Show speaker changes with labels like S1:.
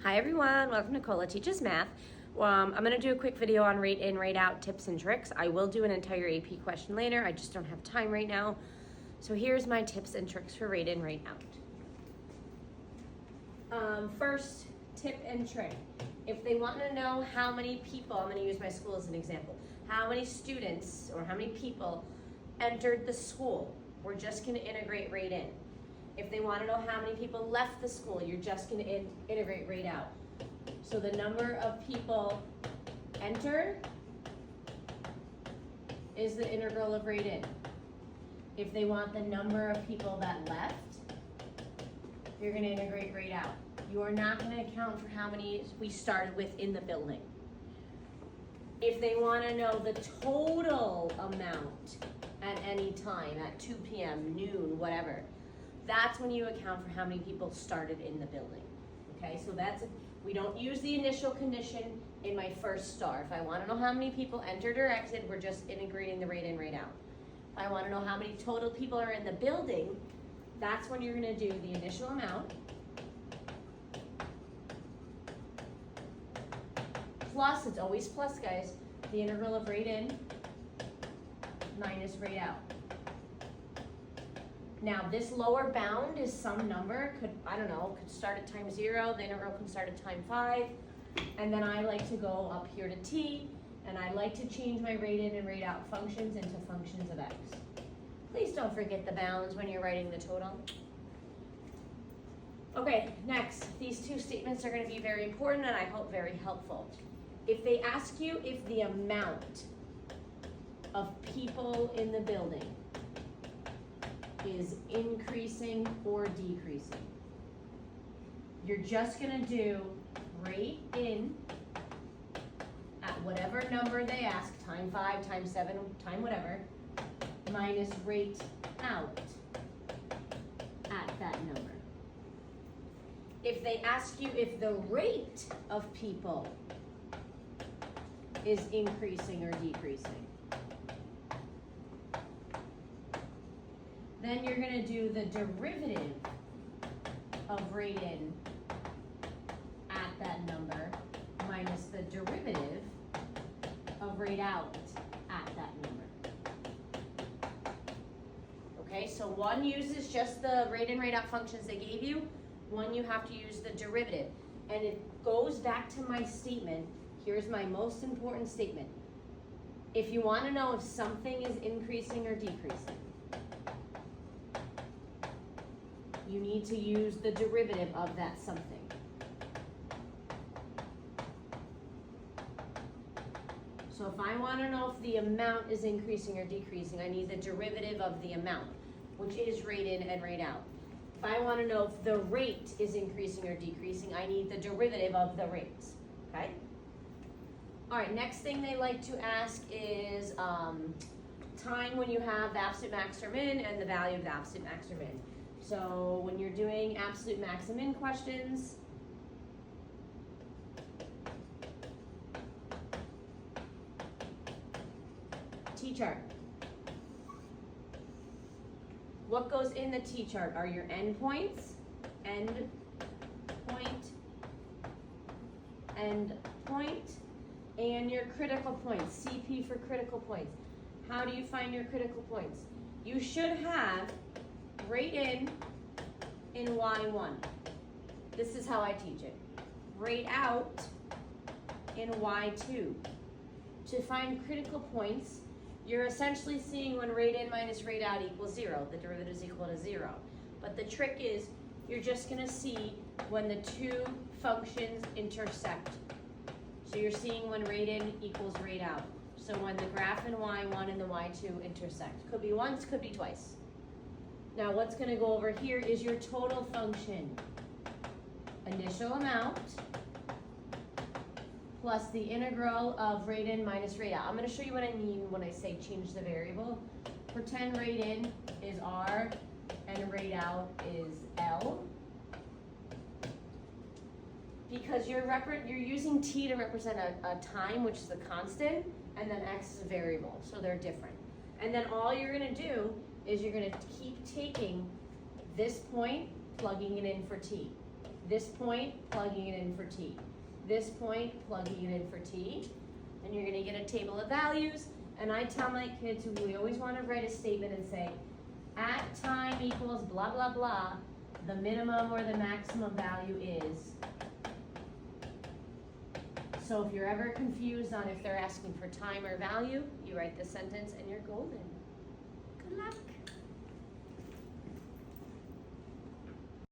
S1: Hi everyone, welcome to Cola Teaches Math. I'm going to do a quick video on rate in, rate out tips and tricks. I will do an entire AP question later, I just don't have time right now. So here's my tips and tricks for rate in, rate out. First tip and trick. If they want to know how many people, I'm going to use my school as an example, how many students or how many people entered the school, we're just going to integrate rate in. If they want to know how many people left the school, you're just going to integrate rate out. So the number of people entered is the integral of rate in. If they want the number of people that left, you're going to integrate rate out. You are not going to account for how many we started with in the building. If they want to know the total amount at any time, at 2 p.m., noon, whatever, that's when you account for how many people started in the building. Okay, so we don't use the initial condition in my first star. If I want to know how many people entered or exited, we're just integrating the rate in, rate out. If I want to know how many total people are in the building, that's when you're going to do the initial amount plus, it's always plus, guys, the integral of rate in minus rate out. Now this lower bound is some number, could start at time 0, the integral can start at time 5, and then I like to go up here to t, and I like to change my rate in and rate out functions into functions of x. Please don't forget the bounds when you're writing the total. Okay, next, these two statements are going to be very important and I hope very helpful. If they ask you if the amount of people in the building is increasing or decreasing, you're just going to do rate in at whatever number they ask, time 5, time 7, time whatever, minus rate out at that number. If they ask you if the rate of people is increasing or decreasing, then you're going to do the derivative of rate in at that number minus the derivative of rate out at that number. Okay, so one uses just the rate in, rate out functions they gave you. One you have to use the derivative. And it goes back to my statement. Here's my most important statement. If you want to know if something is increasing or decreasing, you need to use the derivative of that something. So if I want to know if the amount is increasing or decreasing, I need the derivative of the amount, which is rate in and rate out. If I want to know if the rate is increasing or decreasing, I need the derivative of the rates, okay? All right, next thing they like to ask is time when you have the absolute max or min and the value of the absolute max or min. So when you're doing absolute max and min questions, T-chart. What goes in the T-chart are your endpoints, end point, and your critical points, CP for critical points. How do you find your critical points? You should have rate in Y1. This is how I teach it. Rate out in Y2. To find critical points, you're essentially seeing when rate in minus rate out equals 0. The derivative is equal to 0. But the trick is you're just going to see when the two functions intersect. So you're seeing when rate in equals rate out. So when the graph in Y1 and the Y2 intersect. Could be once, could be twice. Now what's going to go over here is your total function. Initial amount plus the integral of rate in minus rate out. I'm going to show you what I mean when I say change the variable. Pretend rate in is R and rate out is L. Because you're using T to represent a time, which is a constant, and then X is a variable, so they're different. And then all you're going to do is you're going to keep taking this point, plugging it in for T. This point, plugging it in for t. This point, plugging it in for t. And you're gonna get a table of values. And I tell my kids, we always wanna write a statement and say, at time equals blah, blah, blah, the minimum or the maximum value is. So if you're ever confused on if they're asking for time or value, you write the sentence and you're golden. Good luck.